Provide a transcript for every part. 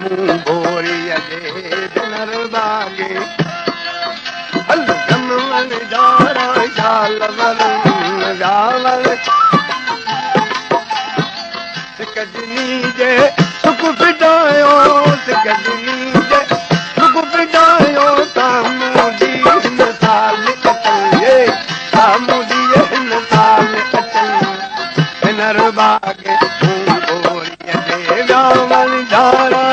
भोरीअ जे दिनर बागे हल गमन जारा जाल वरन जावल सिकजनी जे सुख पिटायो सिकजनी जे सुख पिटायो तामूदी हिन साल अचे तामूदी हिन साल अचे दिनर बागे भोरीअ जे जावल जारा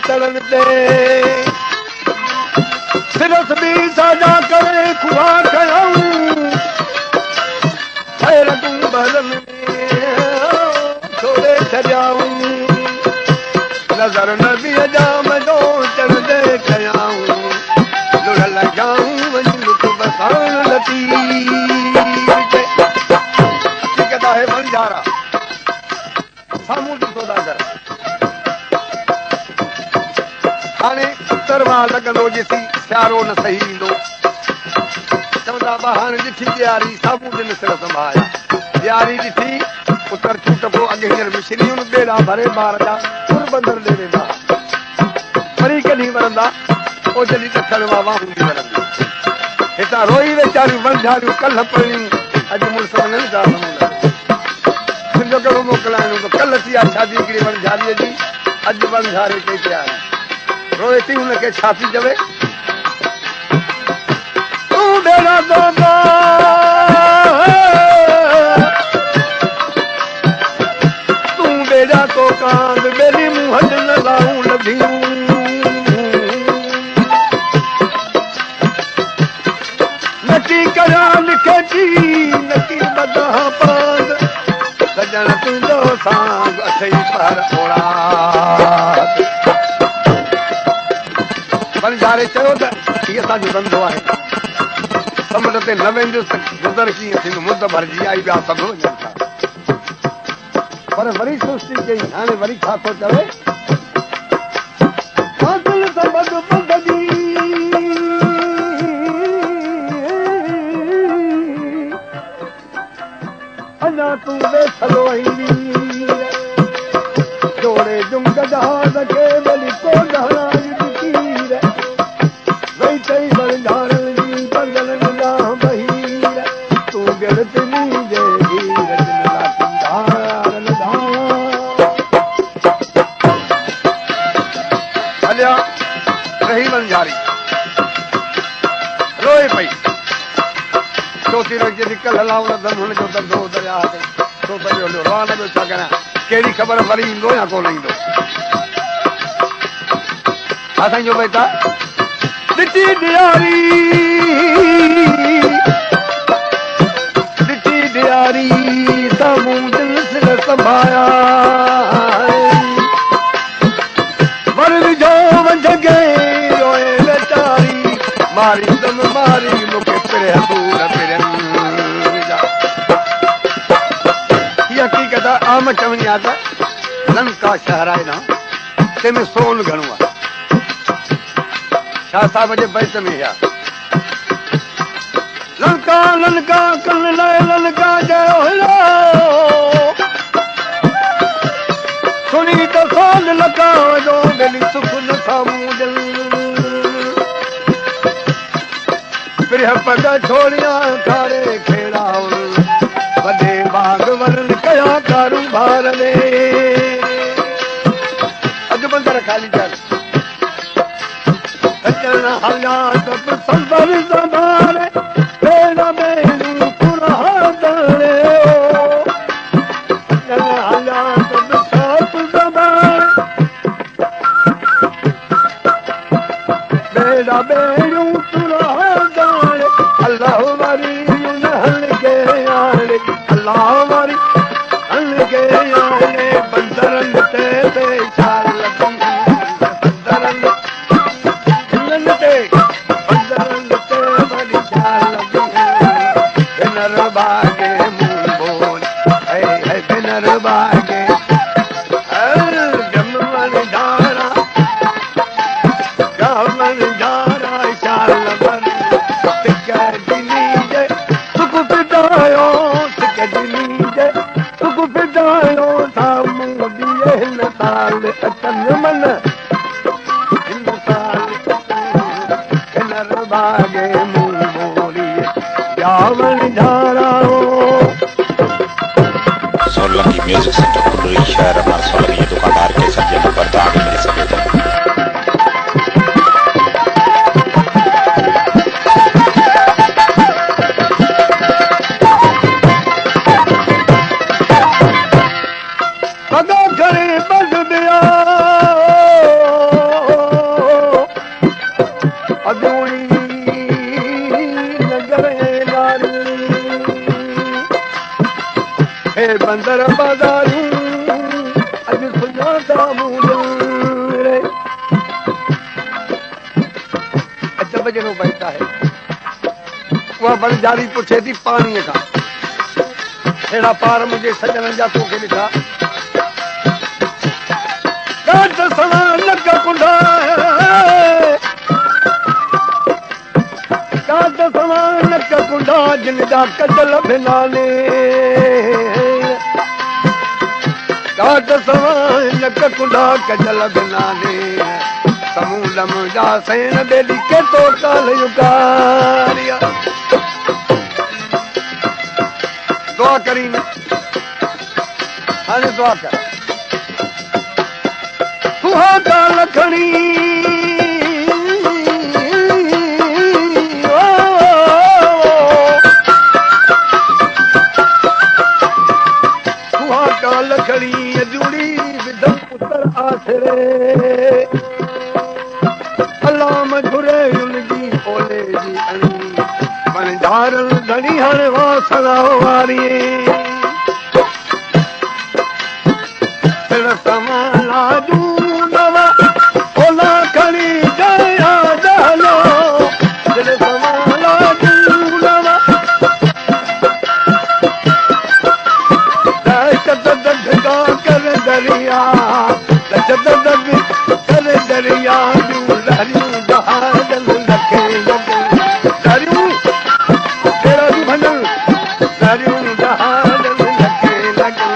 चरण ते सिरस भी साजा करे खुआ कयूं रगूं भरन में छोड़े छॾियाऊं नज़र नबीअ जा मज़ो चढ़ंदे कयाऊं लुड़ लॻाऊं वञी लुट बसाइण लतीफ़ हिकु आहे बंजारा साम्हूं ॾिसो था घर हाणे उत्तर मां लॻंदो ॾिसी प्यारो न सही ईंदो चवंदा बा हाणे ॾिठी ॾियारी साम्हूं ॾिन सिर संभाया ॾियारी ॾिठी उत्तर छूट पोइ अॻे हींअर मिश्रियूं ॿेड़ा भरे ॿार जा तुर बंदर ॾे वेंदा वरी कॾहिं वरंदा पोइ जॾहिं ॾखण मां वाहूं बि वरंदी हितां रोई वेचारियूं वंझारियूं कल्ह पढ़ियूं अॼु मुड़ुस वञनि था तुंहिंजो कहिड़ो मोकिलाइणो कल्ह थी आहे शादी हिकिड़ी वंझारीअ जी अॼु वंझारे कई तयारी रोए थी हुनखे छा थी चवे तूं बेड़ा दोदा तूं बेड़ा तो कांद बेली मुंह न लाऊं लधियूं नकी कया लिखी नकी बदा पांद सजण तुंहिंजो सांग अथई पर ओड़ा बंजारे चयो त हीअ असांजो धंधो आहे समुंड ते न वेंदुसि गुज़र कीअं थींदो मुद भरिजी आई ॿिया सभु वञनि था पर वरी सुस्ती कई हाणे वरी छा थो चवे अञा तूं वेठलो ईंदी जोड़े जुंग जहाज़ खे वरी को डहराई रही बंजारी रोए पई चौथी रोज़ कल हलाऊं न हुन जो धंधो दरिया ते छो पियो हलियो रोआ न पियो छा कयां कहिड़ी ख़बर वरी ईंदो या कोन ईंदो असांजो बेटा ॾिठी ॾियारी साम्हूं दिल सिर संभाया वर विझो वंझगे रोए वेचारी मारी दम मारी मूंखे पिड़े दूर पिड़नि हीअ हक़ीक़त आम चवणी आहे त लंका शहर आहे न तंहिंमें सोन घणो आहे शाह साहिब जे बैत में आहे लंका लंका कल लाइ लंका जयो हिलो सुनी त सोन लका जो दिली सुख न साम्हूं दिल प्रिय पग छोड़िया खारे खेड़ा वॾे बाग वरन कया कारूं भार ने अॼु बंदर खाली कर अचण हलिया सब संबर संभारे बेड़ा बेड़ू पुरा दड़े अचण हलिया सब साप संभारे बेड़ा बेड़ू पुरा दड़े अल्लाह वरी न हल के आने अल्लाह वरी हल के आने बंदरन ते चाल साल अचन मन हिन साल कनर भागे मुंह मोरी जावन झाराओ सोलंकी म्यूजिक सेंटर कुल्लू शहर हमारे सोलंकी दुकानदार के सज्जन नंबर तो आगे मिल सके थे पगा करे बस दिया अजूड़ी नगर नारी हे बंदर बाजारू अज सुञाता मूले अजब जनो बैठा है वह बंजारी पुछे थी पानी का हेड़ा पार मुझे सजन जा तोखे लिखा काट सवा लग कुंडा काट सवा लग कुंडा जिन जा कजल भिनाने काट सवा लग कुंडा कजल भिनाने समूलम जा सैन बेली के तो काल युगारिया दुआ करी न हाणे दुआ कर सुहागा लखणी सुहागा लखणी अजूड़ी विधम पुत्र आसरे अल्लाह मधुरे उनजी ओले जी अणी बंजारल घणी हाणे वासना वारी समाला नवा ओला खणी जया जलो दिल समाला नवा दहशत दगा कर दरिया दहशत दग कर दरिया लहरियूं जहाजन लखे लहरियूं तेरा भी भजन लहरियूं जहाजन लखे लगे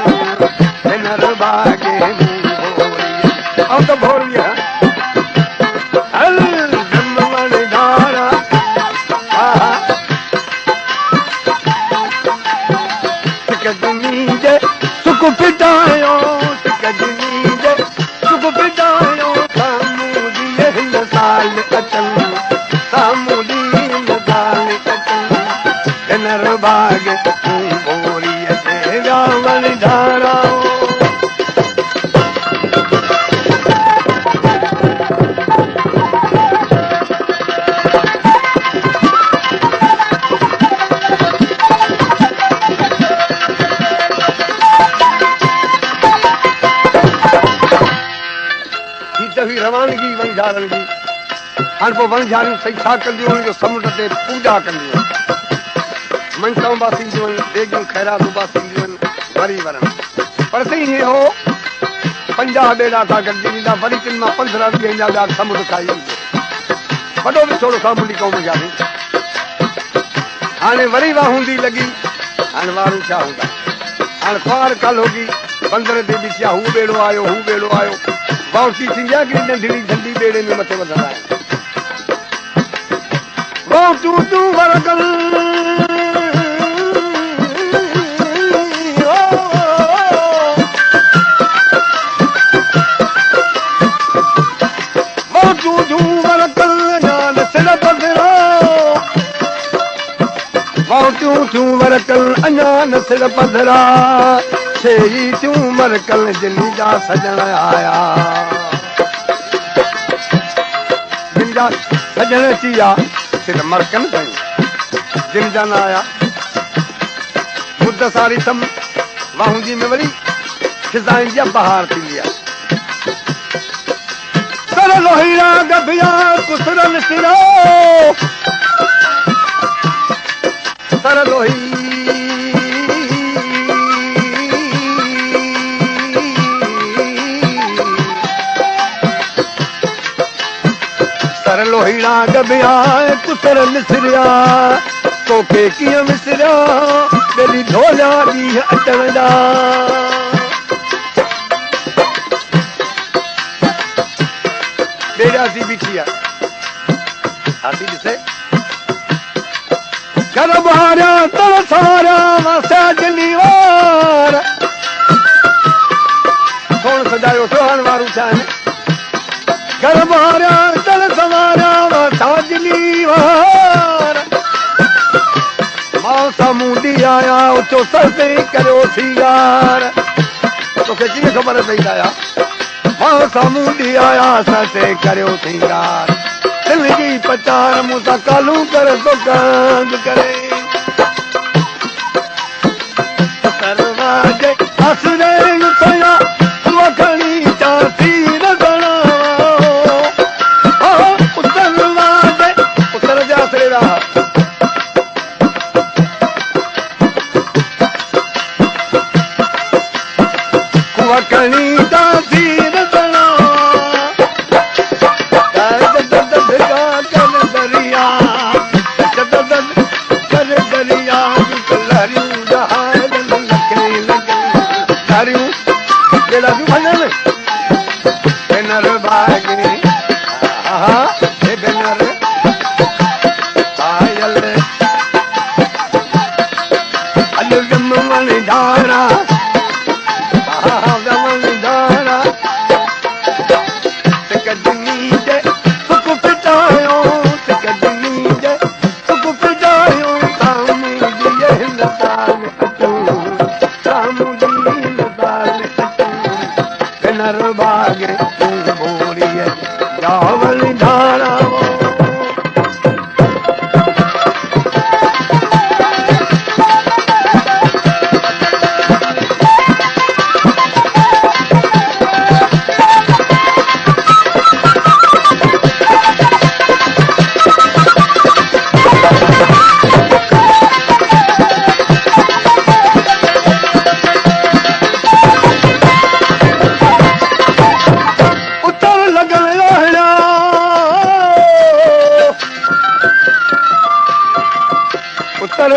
हिनर बागे तो भोर गया हल ब्रह्मण धारा जे सुख पिटायो जे सुख पिटायो सामूदी हिन साल अचन सामूदी हिन साल अचन हिनर बाग भोरीअ ते रावण धारा रवानगी वणझारनि जी हाणे पोइ वणझारियूं सही छा कंदियूं आहिनि जो समुंड ते पूॼा कंदियूं आहिनि मनसाऊं बासींदियूं आहिनि देगियूं ख़ैरातूं बासींदियूं आहिनि वरी वरनि पर सही हीअं हो 50 ॿेड़ा था गॾिजी ॾींदा वरी तिन मां 15 ॾींहं जा ॿिया समुंड खाई वॾो बि थोरो साम्हूं क़ौम जा बि हाणे वरी वाह हूंदी लॻी हाणे वारूं छा हूंदा हाणे पार कल होगी बंदर ते बि छा हू ॿेड़ो आयो बाउंसी थींदी आहे कि नंढड़ी झंडी ॿेड़े में मथे वधंदा आहिनि बाउंसूं तूं वरगल बाउंसूं तूं वरगल जान सिर पधरा बाउंसूं तूं वरगल अञा न सिर पधरा छेरी तूं मरकल जिनी जा सजण आया जिन जा सजण अची विया सिर मरकन कयूं जिन जा न आया मुद सारी थम वाहूंदी में वरी खिज़ाइन जी बहार थींदी आहे सर लोहीरा गभिया कुसरन सिरो सर लोही लोहीड़ा गबिया कुसर मिसरिया तोखे कीअं मिसरिया बेली ढोलिया ॾींहं अचण जा बीठी आहे हाथी ॾिसे घर ॿारिया तर सारिया सजनी वार सोन सजायो सोहण वारूं छा आहिनि घर ॿारिया तर सवारिया सजनी वार मां सामूंडी आया उचो सते करियो सिंगार तोखे कीअं ख़बर पई आया मां सामूंडी आया सते करियो सिंगार दिल जी पचार मूंसां कालू कर दुकान करे दरवाजे असरे सया वखणी चासी रगणा दरवाजे उतर जा असरे रहा वखणी चासी रगणा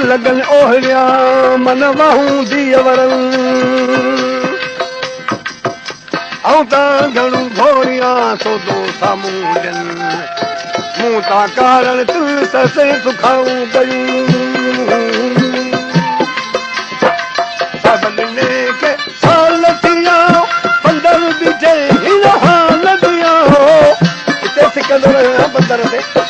लगन ओहरिया मन वाहूं दियवरन ऐं तां घणो घोड़िया सोदो सामूंडन मूं तां कारण तुल ससे सुखाऊं कयूं सभिनी खे साल थिया बंदर बीठे हिन हाल दिया हिते सिकंदो रहियो बंदर ते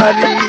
Maria